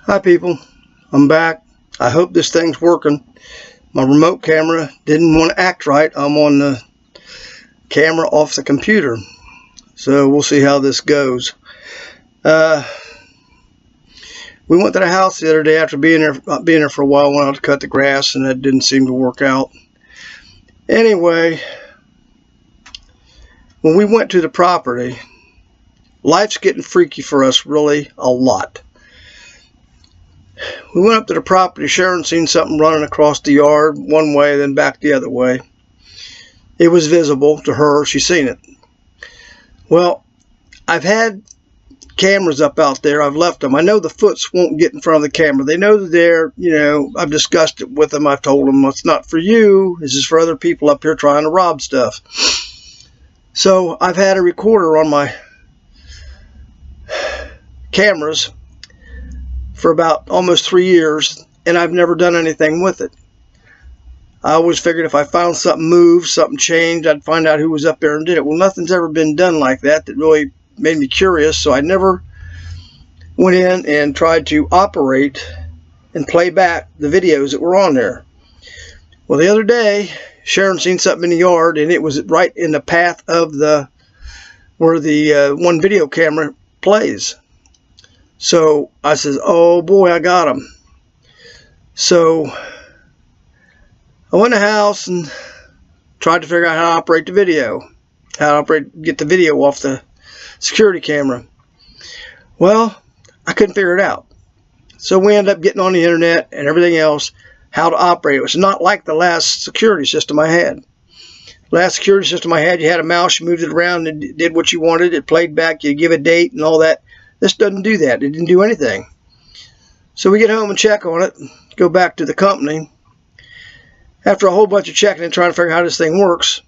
Hi people, I'm back. I hope this thing's working. My remote camera didn't want to act right. I'm on the camera off the computer. So we'll see how this goes. We went to the house the other day after being there for a while. Went out to cut the grass and that didn't seem to work out. Anyway, when we went to the property, life's getting freaky for us really a lot. We went up to the property. Sharon seen something running across the yard one way, then back the other way. It was visible to her. She seen it. Well, I've had cameras up out there. I've left them. I know the foots won't get in front of the camera. They know that they're, I've discussed it with them. I've told them it's not for you. This is for other people up here trying to rob stuff. So I've had a recorder on my cameras for about almost 3 years, and I've never done anything with it. I always figured if I found something moved, something changed, I'd find out who was up there and did it. Well, nothing's ever been done like that really made me curious, so I never went in and tried to operate and play back the videos that were on there. Well, the other day, Sharon seen something in the yard, and it was right in the path of where the one video camera plays. So I says, oh boy, I got him. So I went to the house and tried to figure out how to operate the video, get the video off the security camera. Well, I couldn't figure it out. So we ended up getting on the internet and everything else, how to operate it. It was not like the last security system I had. Last security system I had, you had a mouse, you moved it around and it did what you wanted. It played back, you give a date and all that. This doesn't do that. It didn't do anything. So we get home and check on it, go back to the company. After a whole bunch of checking and trying to figure out how this thing works,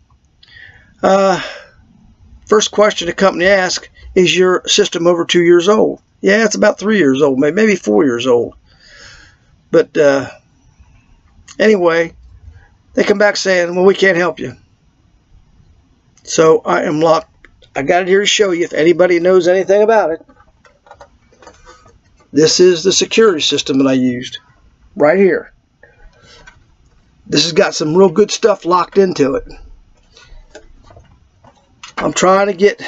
first question the company asks, is your system over 2 years old? Yeah, it's about 3 years old, maybe 4 years old. But anyway, they come back saying, well, we can't help you. So I am locked. I got it here to show you if anybody knows anything about it. This is the security system that I used right here. This has got some real good stuff locked into it. I'm trying to get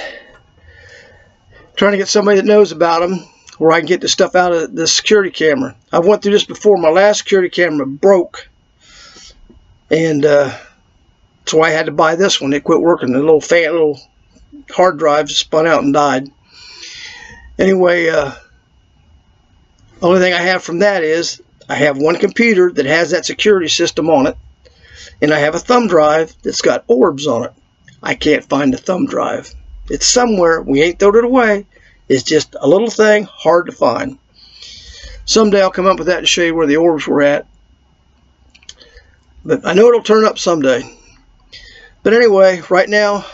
somebody that knows about them where I can get the stuff out of the security camera. I went through this before. My last security camera broke, and so I had to buy this one. It quit working. The little hard drive spun out and died. Anyway, only thing I have from that is I have one computer that has that security system on it, and I have a thumb drive that's got orbs on it. I can't find the thumb drive. It's somewhere. We ain't thrown it away. It's just a little thing hard to find. Someday I'll come up with that and show you where the orbs were at. But I know it'll turn up someday. But anyway, right now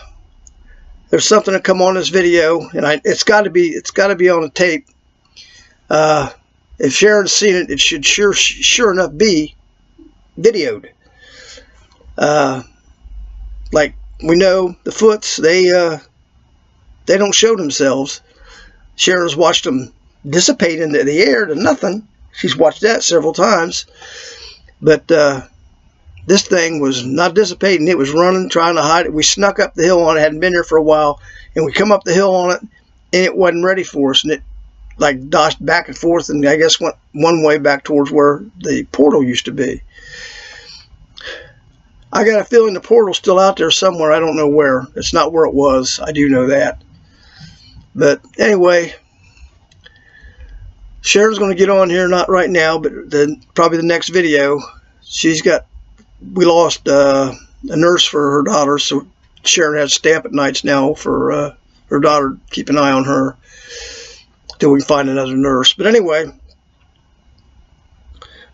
there's something to come on this video, and it's got to be on a tape. If Sharon's seen it, it should sure enough be videoed. Like we know the foots, they don't show themselves. Sharon's watched them dissipate into the air to nothing. She's watched that several times. But this thing was not dissipating. It was running, trying to hide it. We snuck up the hill on it. Hadn't been there for a while, and we come up the hill on it, and it wasn't ready for us, and it like dodged back and forth, and I guess went one way back towards where the portal used to be. I got a feeling the portal's still out there somewhere. I don't know where. It's not where it was. I do know that. But anyway, Sharon's going to get on here, not right now, but probably the next video. We lost a nurse for her daughter, so Sharon has to stay up at nights now for her daughter, keep an eye on her till we can find another nurse. But anyway,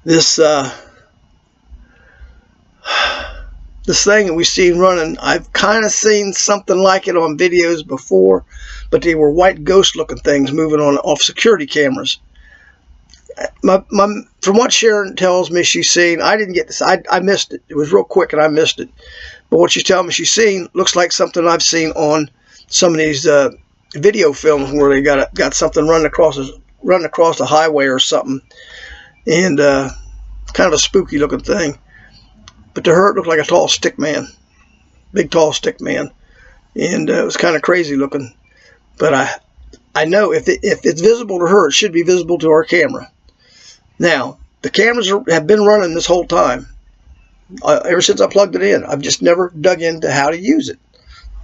this thing that we've seen running, I've kind of seen something like it on videos before, but they were white ghost looking things moving off security cameras. From what Sharon tells me she's seen, I didn't get this. I missed it. It was real quick and I missed it. But what she's telling me she's seen looks like something I've seen on some of these video films where they got something running across running across the highway or something, and kind of a spooky looking thing. But to her, it looked like a tall stick man, big tall stick man, and it was kind of crazy looking. But I know if it's visible to her, it should be visible to our camera. Now, the cameras have been running this whole time. Ever since I plugged it in, I've just never dug into how to use it.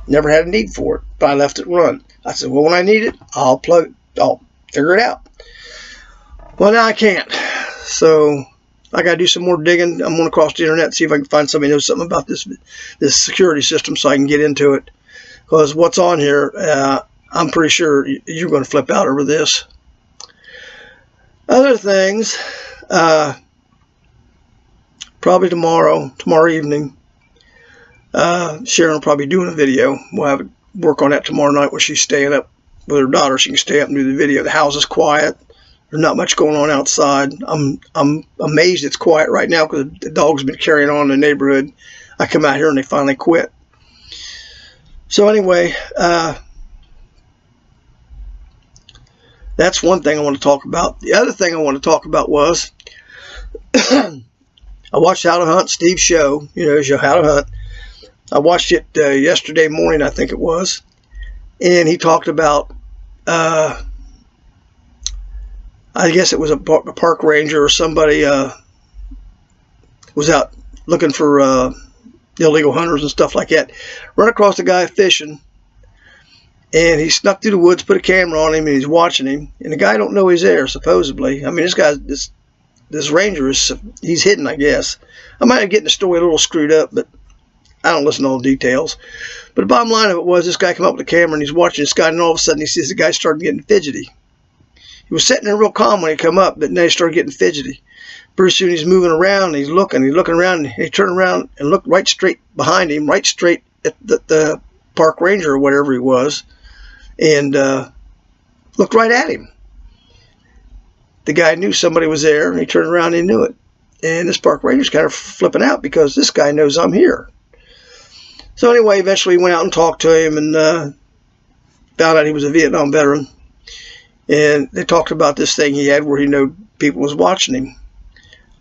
Never had a need for it, but I left it run. I said, well, when I need it, I'll figure it out. Well, now I can't. So I got to do some more digging. I'm going to across the internet and see if I can find somebody who knows something about this security system so I can get into it. Because what's on here, I'm pretty sure you're going to flip out over this. Other things, probably tomorrow evening, Sharon will probably be doing a video. We'll have to work on that tomorrow night when she's staying up with her daughter. She can stay up and do the video. The house is quiet. There's not much going on outside. I'm amazed it's quiet right now because the dog's been carrying on in the neighborhood. I come out here and they finally quit. So anyway, that's one thing I want to talk about. The other thing I want to talk about was I watched How to Hunt, Steve's show, his show How to Hunt. I watched it yesterday morning, I think it was, and he talked about, I guess it was a park ranger or somebody was out looking for illegal hunters and stuff like that. Run across a guy fishing, and he snuck through the woods, put a camera on him, and he's watching him. And the guy don't know he's there, supposedly. I mean, this ranger he's hidden, I guess. I might be getting the story a little screwed up, but I don't listen to all the details. But the bottom line of it was this guy came up with the camera, and he's watching this guy, and all of a sudden he sees the guy started getting fidgety. He was sitting there real calm when he come up, but now he started getting fidgety. Pretty soon he's moving around, and he's looking around, and he turned around and looked right straight behind him, right straight at the park ranger or whatever he was, and looked right at him. The guy knew somebody was there, and he turned around and he knew it. And this park ranger's kind of flipping out because this guy knows I'm here. So anyway, eventually he went out and talked to him and found out he was a Vietnam veteran. And they talked about this thing he had where he knew people was watching him.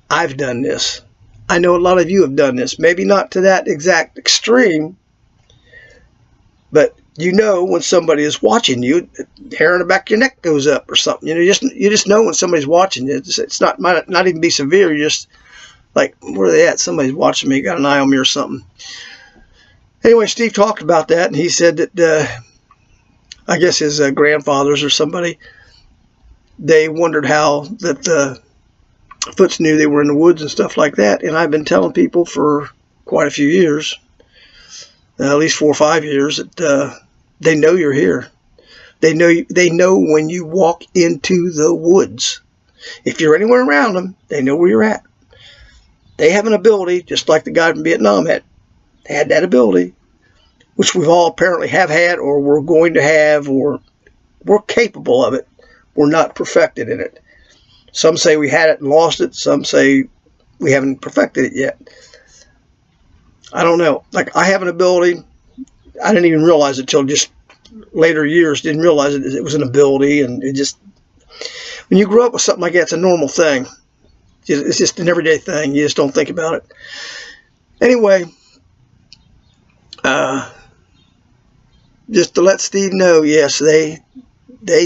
I've done this. I know a lot of you have done this. Maybe not to that exact extreme, but you know when somebody is watching you, hair on the back of your neck goes up or something. You just know when somebody's watching you. It's might not even be severe. You're just like, where are they at? Somebody's watching me, got an eye on me or something. Anyway, Steve talked about that, and he said that I guess his grandfathers or somebody, they wondered how that the Foots knew they were in the woods and stuff like that. And I've been telling people for quite a few years, at least 4 or 5 years, that they know you're here. They know when you walk into the woods. If you're anywhere around them, they know where you're at. They have an ability, just like the guy from Vietnam had. They had that ability, which we've all apparently have had, or we're going to have, or we're capable of it. We're not perfected in it. Some say we had it and lost it. Some say we haven't perfected it yet. I don't know. Like, I have an ability. I didn't even realize it till just later years. Didn't realize it was an ability. And it just, when you grow up with something like that, it's a normal thing. It's just an everyday thing. You just don't think about it. Anyway, just to let Steve know, yes, they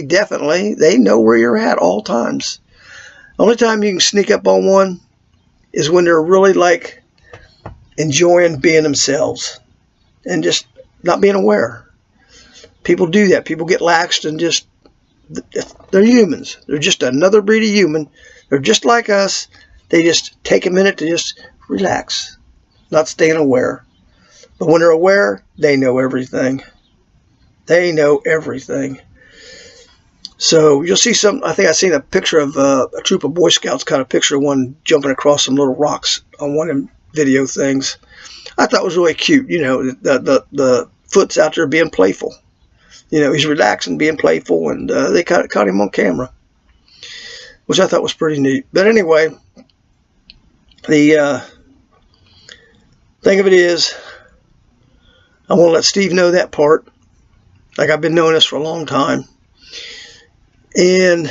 definitely, they know where you're at all times. The only time you can sneak up on one is when they're really like enjoying being themselves and just not being aware. People do that. People get laxed and just, they're humans. They're just another breed of human. They're just like us. They just take a minute to just relax, not staying aware. But when they're aware, they know everything. They know everything. So you'll see some, I think I seen a picture of a troop of Boy Scouts, kind of picture of one jumping across some little rocks on one of them video things. I thought it was really cute. The Foot's out there being playful. He's relaxing, being playful, and they caught him on camera, which I thought was pretty neat. But anyway, the thing of it is, I want to let Steve know that part. Like, I've been knowing this for a long time. And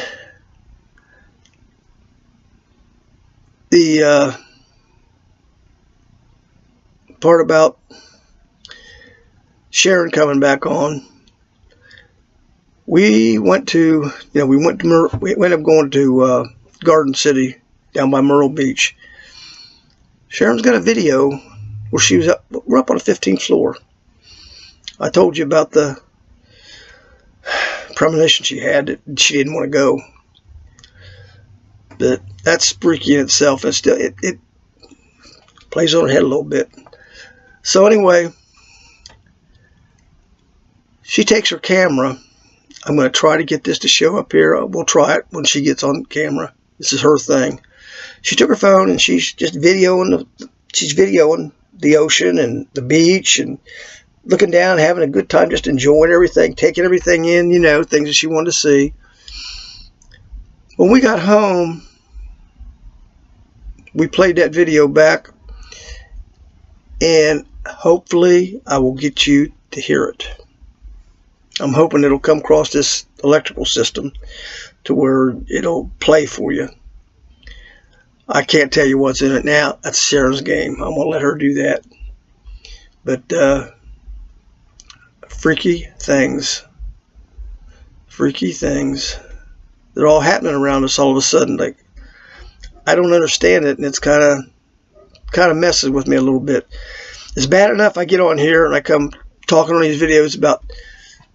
the part about Sharon coming back on, we went to, we ended up going to Garden City down by Myrtle Beach. Sharon's got a video where she was up, we're up on the 15th floor. I told you about the premonition she had that she didn't want to go. But that's freaky in itself. And still, it plays on her head a little bit. So anyway, she takes her camera. I'm going to try to get this to show up here. We'll try it when she gets on camera. This is her thing. She took her phone and she's just videoing the ocean and the beach and looking down, having a good time, just enjoying everything, taking everything in, things that she wanted to see. When we got home, we played that video back, and hopefully I will get you to hear it. I'm hoping it'll come across this electrical system to where it'll play for you. I can't tell you what's in it now. That's Sharon's game. I'm going to let her do that. But freaky things. They're all happening around us all of a sudden. Like, I don't understand it, and it's kind of messes with me a little bit. It's bad enough I get on here and I come talking on these videos about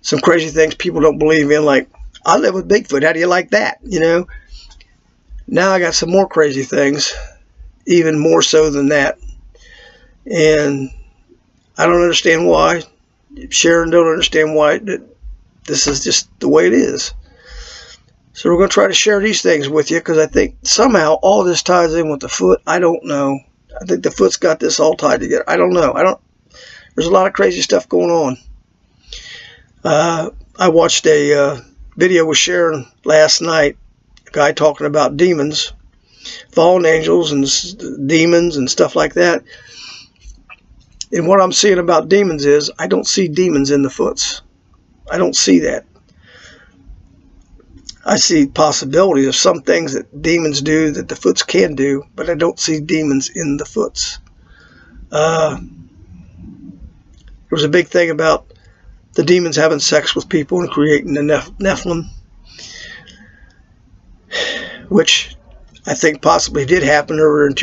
some crazy things people don't believe in, like, I live with Bigfoot. How do you like that? Now I got some more crazy things, even more so than that. And I don't understand why. Sharon don't understand why. This is just the way it is. So we're going to try to share these things with you, because I think somehow all this ties in with the foot. I don't know. I think the foot's got this all tied together. I don't know. There's a lot of crazy stuff going on. I watched a video with Sharon last night. A guy talking about demons, fallen angels and demons and stuff like that. And what I'm seeing about demons is I don't see demons in the foots. I don't see that. I see possibilities of some things that demons do that the foots can do, but I don't see demons in the foots. There was a big thing about the demons having sex with people and creating the Nephilim, which I think possibly did happen over in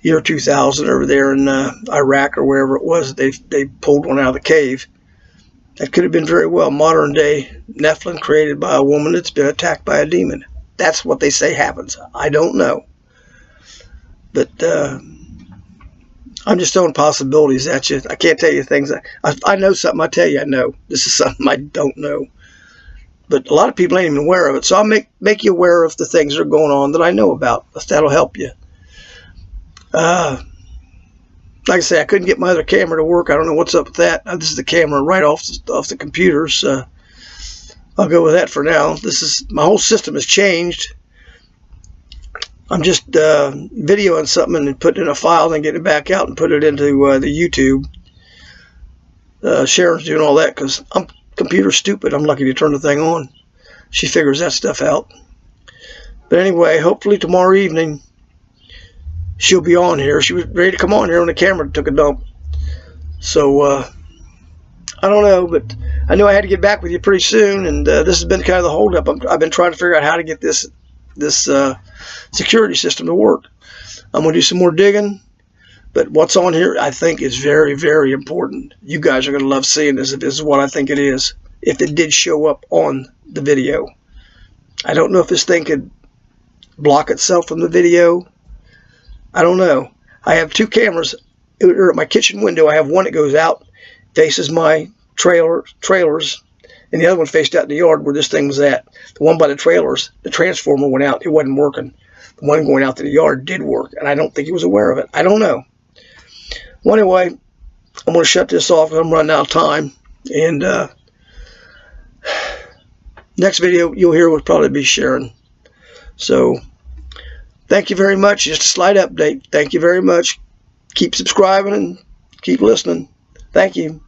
year 2000 over there in Iraq or wherever it was. They pulled one out of the cave. That could have been very well modern day Nephilim created by a woman that's been attacked by a demon. That's what they say happens. I don't know. But I'm just throwing possibilities at you. I can't tell you things. I know something. I tell you I know. This is something I don't know. But a lot of people ain't even aware of it. So I'll make you aware of the things that are going on that I know about. That'll help you. Like I say, I couldn't get my other camera to work. I don't know what's up with that. This is the camera right off the computer, so I'll go with that for now. My whole system has changed. I'm just videoing something and putting it in a file, then getting it back out and put it into the YouTube. Sharon's doing all that because I'm computer stupid. I'm lucky to turn the thing on. She figures that stuff out. But anyway, hopefully tomorrow evening she'll be on here. She was ready to come on here when the camera took a dump. So, I don't know, but I knew I had to get back with you pretty soon, and this has been kind of the holdup. I've been trying to figure out how to get this security system to work. I'm going to do some more digging, but what's on here I think is very, very important. You guys are going to love seeing this if this is what I think it is, if it did show up on the video. I don't know if this thing could block itself from the video. I don't know. I have two cameras at my kitchen window. I have one that goes out, faces my trailers, and the other one faced out in the yard where this thing was at. The one by the trailers, the transformer went out. It wasn't working. The one going out to the yard did work, and I don't think he was aware of it. I don't know. Well, anyway, I'm going to shut this off because I'm running out of time. And next video you'll hear will probably be Sharon. So, thank you very much. Just a slight update. Thank you very much. Keep subscribing and keep listening. Thank you.